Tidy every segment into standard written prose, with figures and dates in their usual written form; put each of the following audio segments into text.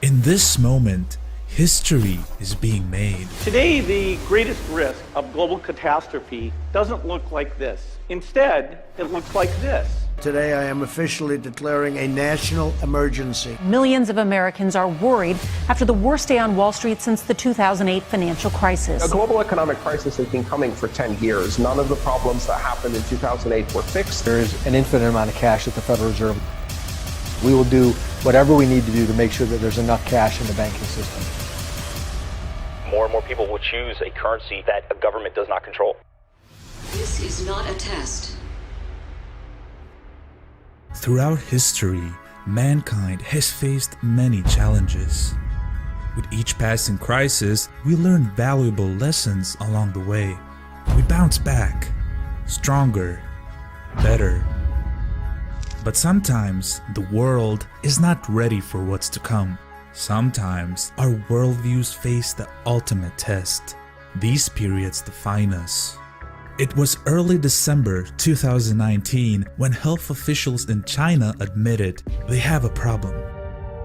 In this moment, history is being made. Today, the greatest risk of global catastrophe doesn't look like this. Instead, it looks like this. Today, I am officially declaring a national emergency. Millions of Americans are worried after the worst day on Wall Street since the 2008 financial crisis. A global economic crisis has been coming for 10 years. None of the problems that happened in 2008 were fixed. There is an infinite amount of cash at the Federal Reserve. We will do whatever we need to do to make sure that there's enough cash in the banking system. More and more people will choose a currency that a government does not control. This is not a test. Throughout history, mankind has faced many challenges. With each passing crisis, we learn valuable lessons along the way. We bounce back, stronger, better. But sometimes the world is not ready for what's to come. Sometimes our worldviews face the ultimate test. These periods define us. It was early December 2019 when health officials in China admitted they have a problem.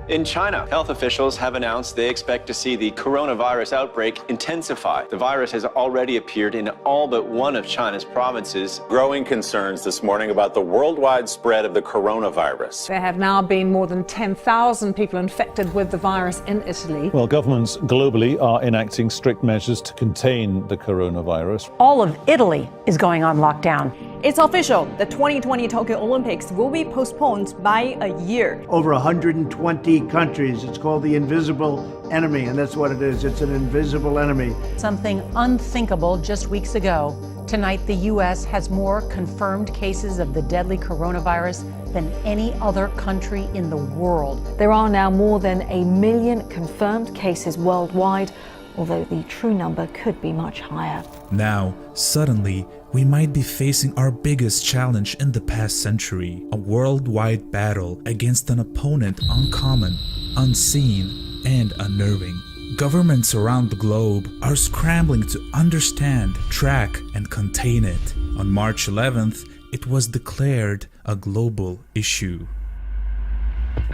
In China, health officials have announced they expect to see the coronavirus outbreak intensify. The virus has already appeared in all but one of China's provinces. Growing concerns this morning about the worldwide spread of the coronavirus. There have now been more than 10,000 people infected with the virus in Italy. Well, governments globally are enacting strict measures to contain the coronavirus. All of Italy is going on lockdown. It's official. The 2020 Tokyo Olympics will be postponed by a year. Over 120 countries. It's called the invisible enemy, and that's what it is. It's an invisible enemy. Something unthinkable just weeks ago. Tonight, the U.S. has more confirmed cases of the deadly coronavirus than any other country in the world. There are now more than 1 million confirmed cases worldwide, although the true number could be much higher. Now, suddenly, we might be facing our biggest challenge in the past century, a worldwide battle against an opponent uncommon, unseen, and unnerving. Governments around the globe are scrambling to understand, track, and contain it. On March 11th, it was declared a global issue.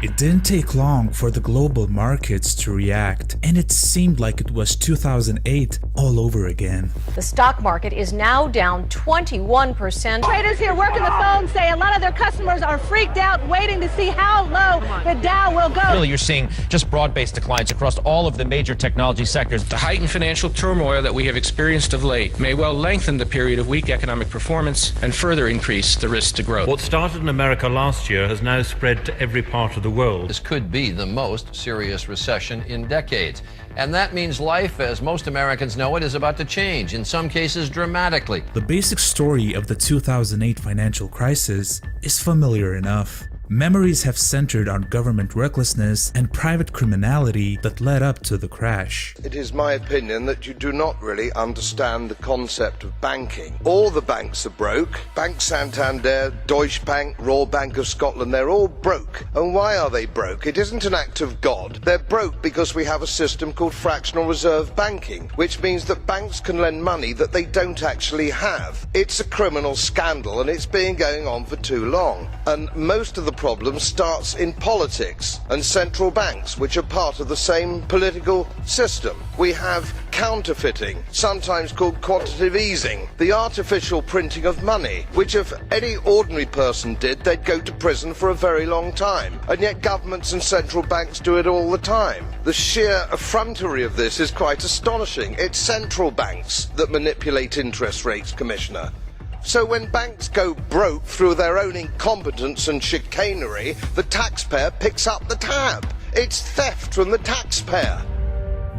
It didn't take long for the global markets to react, and it seemed like it was 2008 all over again. The stock market is now down 21%. Traders here working the phone say a lot of their customers are freaked out, waiting to see how low the Dow will go. Really, you're seeing just broad-based declines across all of the major technology sectors. The heightened financial turmoil that we have experienced of late may well lengthen the period of weak economic performance and further increase the risk to growth. What started in America last year has now spread to every part of the world. This could be the most serious recession in decades. And that means life, as most Americans know it, is about to change, in some cases dramatically. The basic story of the 2008 financial crisis is familiar enough. Memories have centered on government recklessness and private criminality that led up to the crash. It is my opinion that you do not really understand the concept of banking. All the banks are broke. Bank Santander, Deutsche Bank, Royal Bank of Scotland, they're all broke. And why are they broke? It isn't an act of God. They're broke because we have a system called fractional reserve banking, which means that banks can lend money that they don't actually have. It's a criminal scandal, and it's been going on for too long. And most of the problem starts in politics and central banks, which are part of the same political system. We have counterfeiting, sometimes called quantitative easing, the artificial printing of money, which if any ordinary person did, they'd go to prison for a very long time. And yet governments and central banks do it all the time. The sheer effrontery of this is quite astonishing. It's central banks that manipulate interest rates, Commissioner. So when banks go broke through their own incompetence and chicanery, the taxpayer picks up the tab. It's theft from the taxpayer.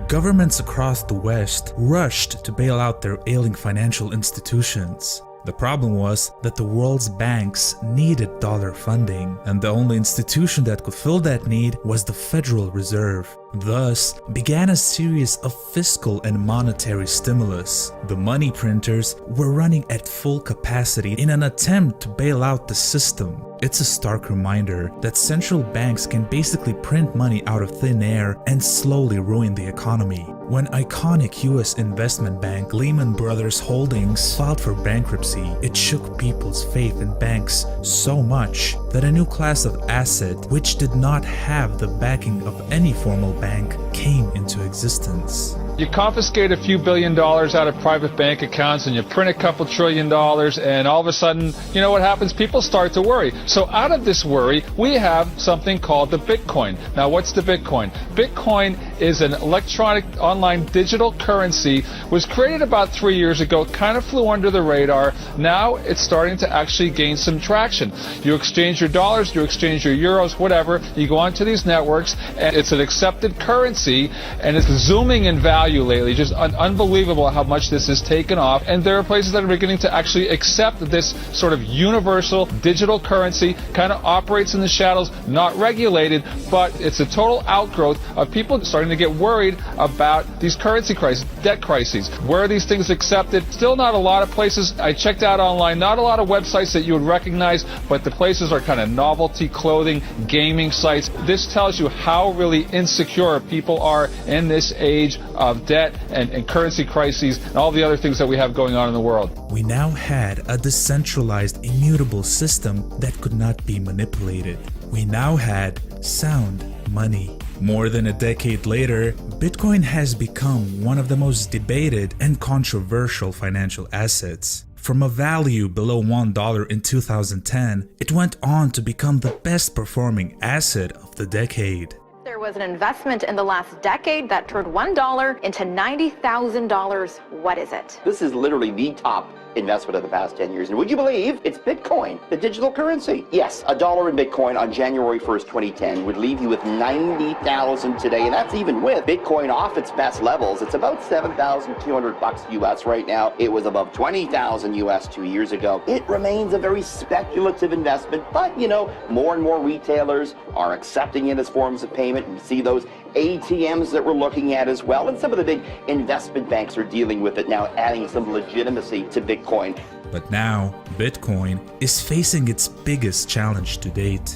Governments across the West rushed to bail out their ailing financial institutions. The problem was that the world's banks needed dollar funding, and the only institution that could fill that need was the Federal Reserve. Thus began a series of fiscal and monetary stimulus. The money printers were running at full capacity in an attempt to bail out the system. It's a stark reminder that central banks can basically print money out of thin air and slowly ruin the economy. When iconic US investment bank Lehman Brothers Holdings filed for bankruptcy, it shook people's faith in banks so much that a new class of asset, which did not have the backing of any formal bank, came into existence. You confiscate a few $1 billion out of private bank accounts and you print a couple $1 trillion, and all of a sudden, you know what happens? People start to worry. So out of this worry, we have something called the Bitcoin. Now, what's the Bitcoin? Bitcoin is an electronic online digital currency, was created about 3 years ago, kind of flew under the radar. Now it's starting to actually gain some traction. You exchange your dollars, you exchange your euros, whatever, you go onto these networks, and it's an accepted currency, and it's zooming in value lately. Just unbelievable how much this has taken off, and there are places that are beginning to actually accept this sort of universal digital currency. Kind of operates in the shadows, not regulated, but it's a total outgrowth of people starting to get worried about these currency crises, debt crises. Where are these things accepted? Still not a lot of places. I checked out online, not a lot of websites that you would recognize, but the places are kind of novelty clothing, gaming sites. This tells you how really insecure people are in this age of debt and currency crises and all the other things that we have going on in the world. We now had a decentralized, immutable system that could not be manipulated. We now had sound money. More than a decade later, Bitcoin has become one of the most debated and controversial financial assets. From a value below $1 in 2010, it went on to become the best performing asset of the decade. There was an investment in the last decade that turned $1 into $90,000. What is it? This is literally the top investment of the past 10 years. And would you believe it's Bitcoin, the digital currency? Yes, $1 in Bitcoin on January 1st, 2010 would leave you with 90,000 today. And that's even with Bitcoin off its best levels. It's about $7,200 US right now. It was above 20,000 US 2 years ago. It remains a very speculative investment, but you know, more and more retailers are accepting it as forms of payment. We see those ATMs that we're looking at as well, and some of the big investment banks are dealing with it now, adding some legitimacy to Bitcoin. But now, Bitcoin is facing its biggest challenge to date.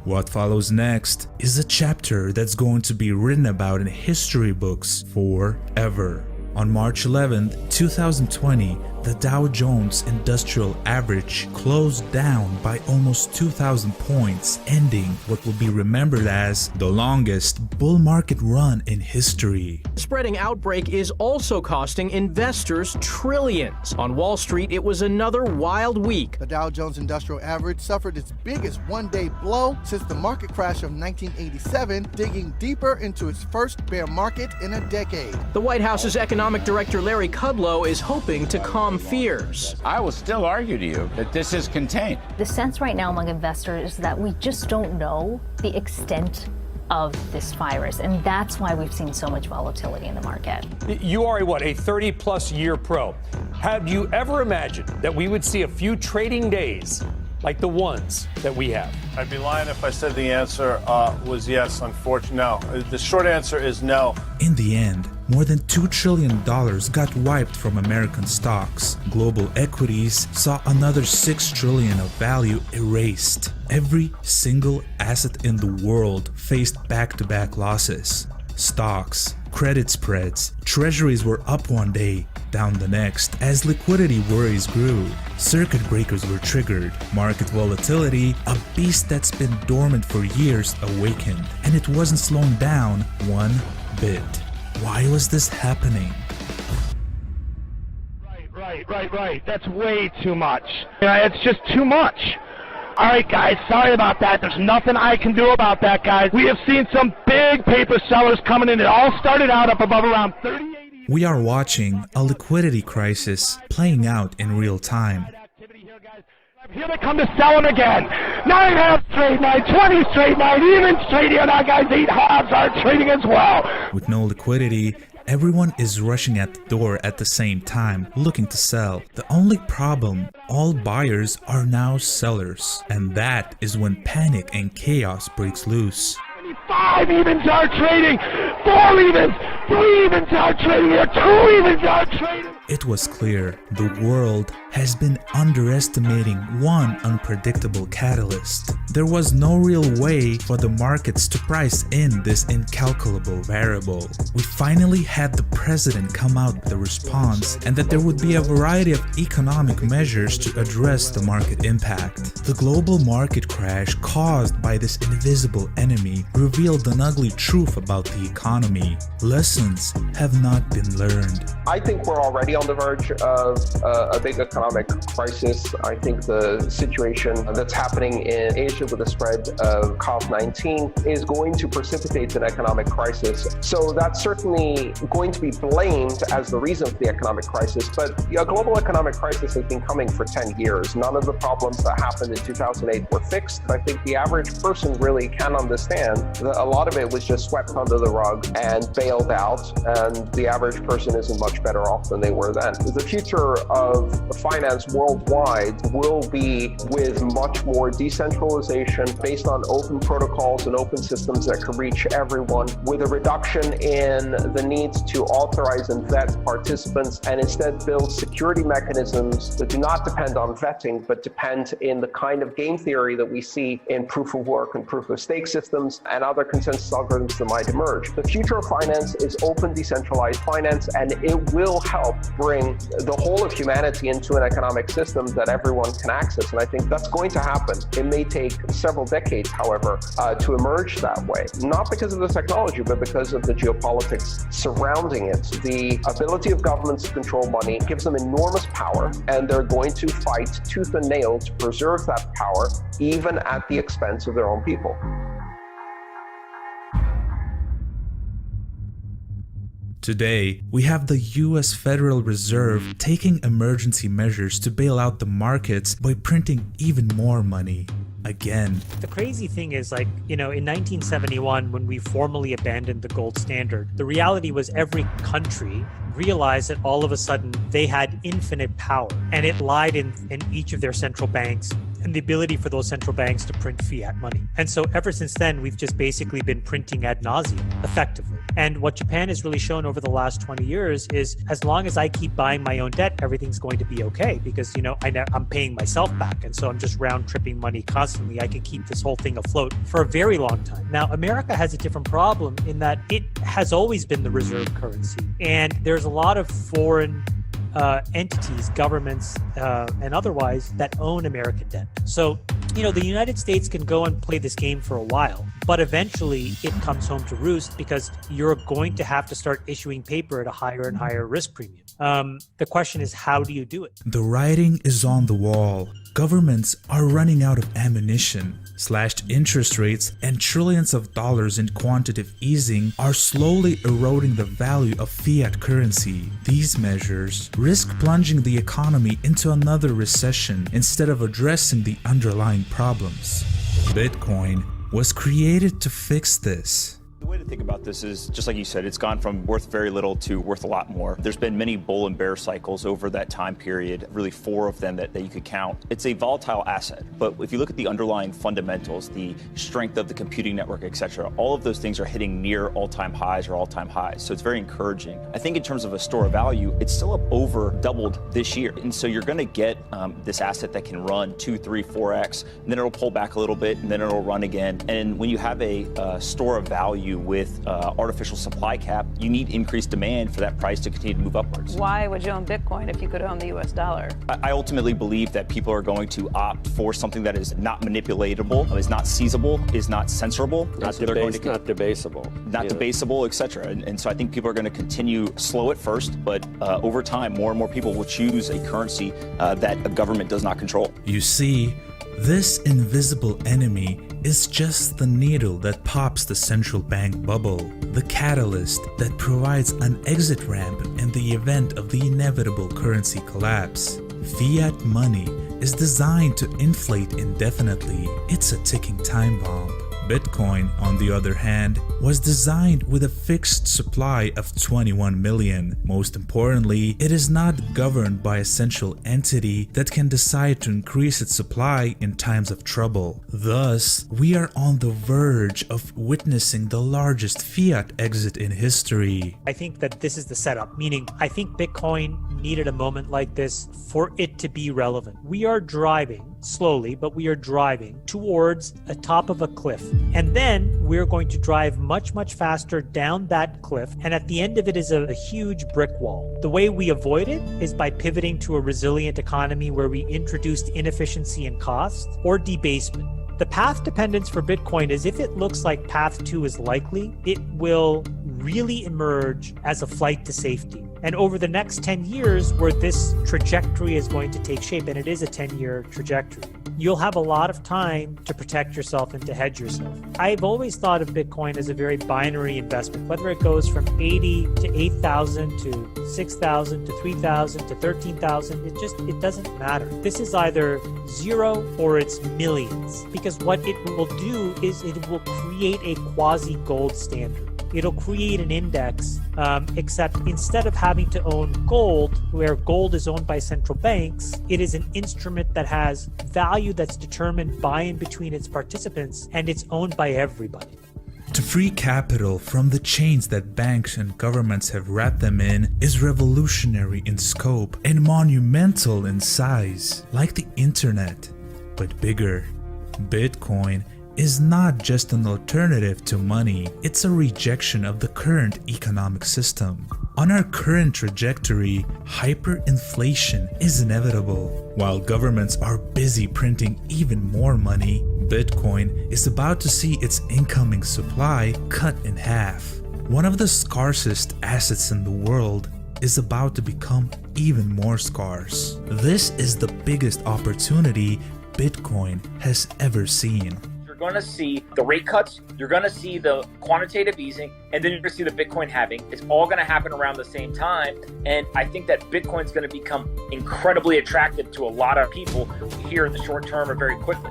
What follows next is a chapter that's going to be written about in history books forever. On March 11, 2020, the Dow Jones Industrial Average closed down by almost 2,000 points, ending what will be remembered as the longest bull market run in history. Spreading outbreak is also costing investors trillions. On Wall Street, it was another wild week. The Dow Jones Industrial Average suffered its biggest one-day blow since the market crash of 1987, digging deeper into its first bear market in a decade. The White House's economic director Larry Kudlow is hoping to calm fears. I will still argue to you that this is contained. The sense right now among investors is that we just don't know the extent of this virus, and that's why we've seen so much volatility in the market. You are a 30-plus year pro. Have you ever imagined that we would see a few trading days like the ones that we have? I'd be lying if I said the answer was yes, unfortunately. No. The short answer is no. In the end, more than $2 trillion got wiped from American stocks. Global equities saw another $6 trillion of value erased. Every single asset in the world faced back-to-back losses. Stocks, credit spreads, treasuries were up one day, down the next as liquidity worries grew. Circuit breakers were triggered. Market volatility, a beast that's been dormant for years, awakened, and it wasn't slowing down one bit. Why was this happening? Right. That's way too much. It's just too much. All right, guys, sorry about that. There's nothing I can do about that, guys. We have seen some big paper sellers coming in. It all started out up above around 30. We are watching a liquidity crisis playing out in real time. Here they come to sell them again. 9.5 straight night, 20 straight night, even straight here. Now, guys, 8 halves are trading as well. With no liquidity, everyone is rushing at the door at the same time, looking to sell. The only problem, all buyers are now sellers. And that is when panic and chaos breaks loose. 5 evens are trading, 4 evens, 3 evens are trading here, 2 evens are trading. it was clear the world has been underestimating one unpredictable catalyst. There was no real way for the markets to price in this incalculable variable. We finally had the president come out with a response, and that there would be a variety of economic measures to address the market impact. The global market crash caused by this invisible enemy revealed an ugly truth about the economy. Lessons have not been learned. I think we're already on the verge of a big economic crisis. I think the situation that's happening in Asia with the spread of COVID-19 is going to precipitate an economic crisis. So that's certainly going to be blamed as the reason for the economic crisis. But a global economic crisis has been coming for 10 years. None of the problems that happened in 2008 were fixed. I think the average person really can understand that a lot of it was just swept under the rug and bailed out, and the average person isn't much better off than they were then. The future of finance worldwide will be with much more decentralization based on open protocols and open systems that can reach everyone, with a reduction in the need to authorize and vet participants, and instead build security mechanisms that do not depend on vetting, but depend in the kind of game theory that we see in proof of work and proof of stake systems and other consensus algorithms that might emerge. The future of finance is open, decentralized finance, and it will help bring the whole of humanity into an economic system that everyone can access. And I think that's going to happen. It may take several decades, however, to emerge that way, not because of the technology, but because of the geopolitics surrounding it. The ability of governments to control money gives them enormous power, and they're going to fight tooth and nail to preserve that power, even at the expense of their own people. Today, we have the US Federal Reserve taking emergency measures to bail out the markets by printing even more money. Again. The crazy thing is, like, in 1971, when we formally abandoned the gold standard, the reality was every country realized that all of a sudden they had infinite power, and it lied in each of their central banks and the ability for those central banks to print fiat money. And so ever since then, we've just basically been printing ad nauseum, effectively. And what Japan has really shown over the last 20 years is, as long as I keep buying my own debt, everything's going to be okay, because, I'm paying myself back. And so I'm just round tripping money constantly. I can keep this whole thing afloat for a very long time. Now, America has a different problem in that it has always been the reserve currency. And there's a lot of foreign entities, governments, and otherwise that own American debt. So, the United States can go and play this game for a while, but eventually it comes home to roost, because you're going to have to start issuing paper at a higher and higher risk premium. The question is, how do you do it? The writing is on the wall. Governments are running out of ammunition. Slashed interest rates and trillions of dollars in quantitative easing are slowly eroding the value of fiat currency. These measures risk plunging the economy into another recession instead of addressing the underlying problems. Bitcoin was created to fix this. The way to think about this is, just like you said, it's gone from worth very little to worth a lot more. There's been many bull and bear cycles over that time period, really 4 of them that you could count. It's a volatile asset, but if you look at the underlying fundamentals, the strength of the computing network, etc., all of those things are hitting near all-time highs or all-time highs. So it's very encouraging. I think in terms of a store of value, it's still up over doubled this year. And so you're going to get this asset that can run 2, 3, 4x, and then it'll pull back a little bit, and then it'll run again. And when you have a store of value with artificial supply cap, you need increased demand for that price to continue to move upwards. Why would you own Bitcoin if you could own the US dollar? I ultimately believe that people are going to opt for something that is not manipulatable, is not seizable, is not censorable, not debaseable, etc. And so I think people are going to continue slow at first, but over time, more and more people will choose a currency that a government does not control. You see, this invisible enemy is just the needle that pops the central bank bubble, the catalyst that provides an exit ramp in the event of the inevitable currency collapse. Fiat money is designed to inflate indefinitely. It's a ticking time bomb. Bitcoin, on the other hand, was designed with a fixed supply of 21 million. Most importantly, it is not governed by a central entity that can decide to increase its supply in times of trouble. Thus, we are on the verge of witnessing the largest fiat exit in history. I think that this is the setup, meaning I think Bitcoin needed a moment like this for it to be relevant. We are driving, slowly, but we are driving towards a top of a cliff. And then we're going to drive much, much faster down that cliff. And at the end of it is a huge brick wall. The way we avoid it is by pivoting to a resilient economy where we introduced inefficiency and cost or debasement. The path dependence for Bitcoin is if it looks like path 2 is likely, it will really emerge as a flight to safety. And over the next 10 years, where this trajectory is going to take shape, and it is a 10-year trajectory, you'll have a lot of time to protect yourself and to hedge yourself. I've always thought of Bitcoin as a very binary investment, whether it goes from 80 to 8,000 to 6,000 to 3,000 to 13,000, it doesn't matter. This is either zero or it's millions, because what it will do is it will create a quasi gold standard. It'll create an index, except instead of having to own gold, where gold is owned by central banks, it is an instrument that has value that's determined by and between its participants, and it's owned by everybody. To free capital from the chains that banks and governments have wrapped them in is revolutionary in scope and monumental in size, like the internet, but bigger. Bitcoin is not just an alternative to money, it's a rejection of the current economic system. On our current trajectory, hyperinflation is inevitable. While governments are busy printing even more money, Bitcoin is about to see its incoming supply cut in half. One of the scarcest assets in the world is about to become even more scarce. This is the biggest opportunity Bitcoin has ever seen. You're going to see the rate cuts, you're going to see the quantitative easing, and then you're going to see the Bitcoin halving. It's all going to happen around the same time. And I think that Bitcoin's going to become incredibly attractive to a lot of people here in the short term or very quickly.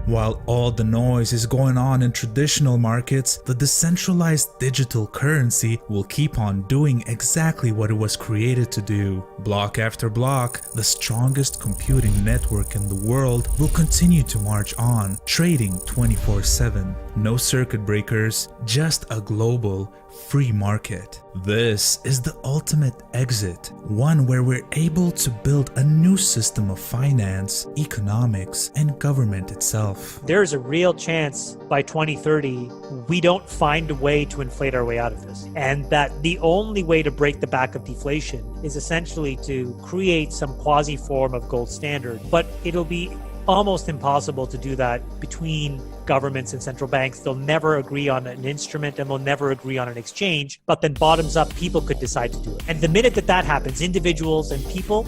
While all the noise is going on in traditional markets, the decentralized digital currency will keep on doing exactly what it was created to do. Block after block, the strongest computing network in the world will continue to march on, trading 24/7. No circuit breakers, just a global, free market. This is the ultimate exit, one where we're able to build a new system of finance, economics, and government itself. There's a real chance by 2030 we don't find a way to inflate our way out of this, and that the only way to break the back of deflation is essentially to create some quasi form of gold standard, but it'll be almost impossible to do that between governments and central banks. They'll never agree on an instrument and they'll never agree on an exchange, but then bottoms up, people could decide to do it. And the minute that happens, individuals and people,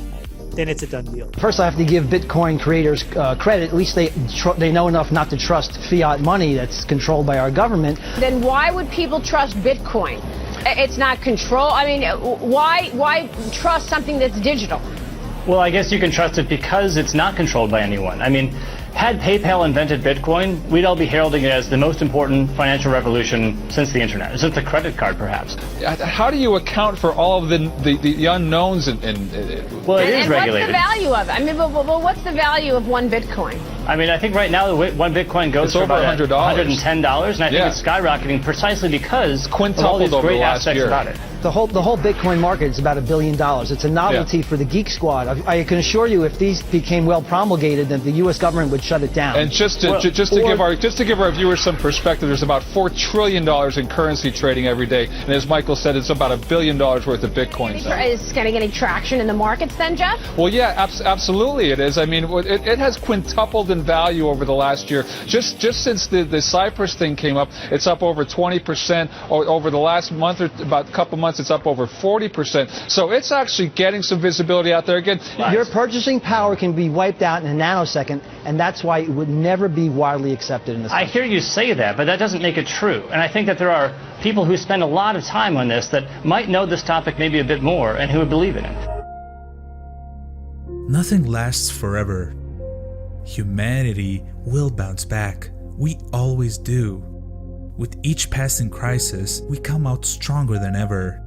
then it's a done deal. First, I have to give Bitcoin creators credit. At least they know enough not to trust fiat money that's controlled by our government. Then why would people trust Bitcoin? It's not control. I mean, why trust something that's digital? Well, I guess you can trust it because it's not controlled by anyone. I mean, had PayPal invented Bitcoin, we'd all be heralding it as the most important financial revolution since the internet, since the credit card, perhaps. How do you account for all of the unknowns? Well, it is regulated. What's the value of it? I mean, well, what's the value of one Bitcoin? I mean, I think right now one Bitcoin goes for about $110, and I think it's skyrocketing precisely because of all these great aspects about it. The whole Bitcoin market is about $1 billion. It's a novelty for the geek squad. I can assure you, if these became well promulgated, then the U.S. government would shut it down. And just to give our viewers some perspective, there's about $4 trillion in currency trading every day, and as Michael said, it's about $1 billion worth of Bitcoin. Is it getting any traction in the markets then, Jeff? Well, yeah, absolutely it is. I mean, it has quintupled in value over the last year. Just since the Cyprus thing came up, it's up over 20%. Over the last month or about a couple months, it's up over 40%. So it's actually getting some visibility out there again. Your purchasing power can be wiped out in a nanosecond, and that's why it would never be widely accepted in this country. I hear you say that, but that doesn't make it true. And I think that there are people who spend a lot of time on this that might know this topic maybe a bit more and who would believe in it. Nothing lasts forever. Humanity will bounce back. We always do. With each passing crisis, we come out stronger than ever.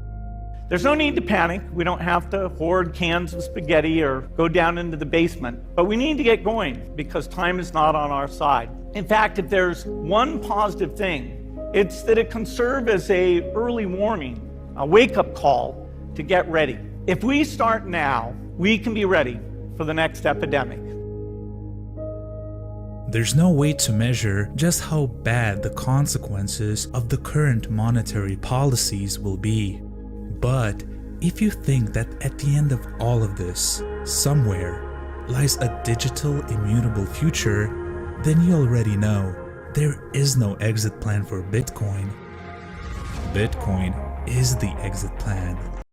There's no need to panic. We don't have to hoard cans of spaghetti or go down into the basement. But we need to get going because time is not on our side. In fact, if there's one positive thing, it's that it can serve as an early warning a wake-up call to get ready. If we start now, we can be ready for the next epidemic. There's no way to measure just how bad the consequences of the current monetary policies will be. But if you think that at the end of all of this, somewhere, lies a digital immutable future, then you already know there is no exit plan for Bitcoin. Bitcoin is the exit plan.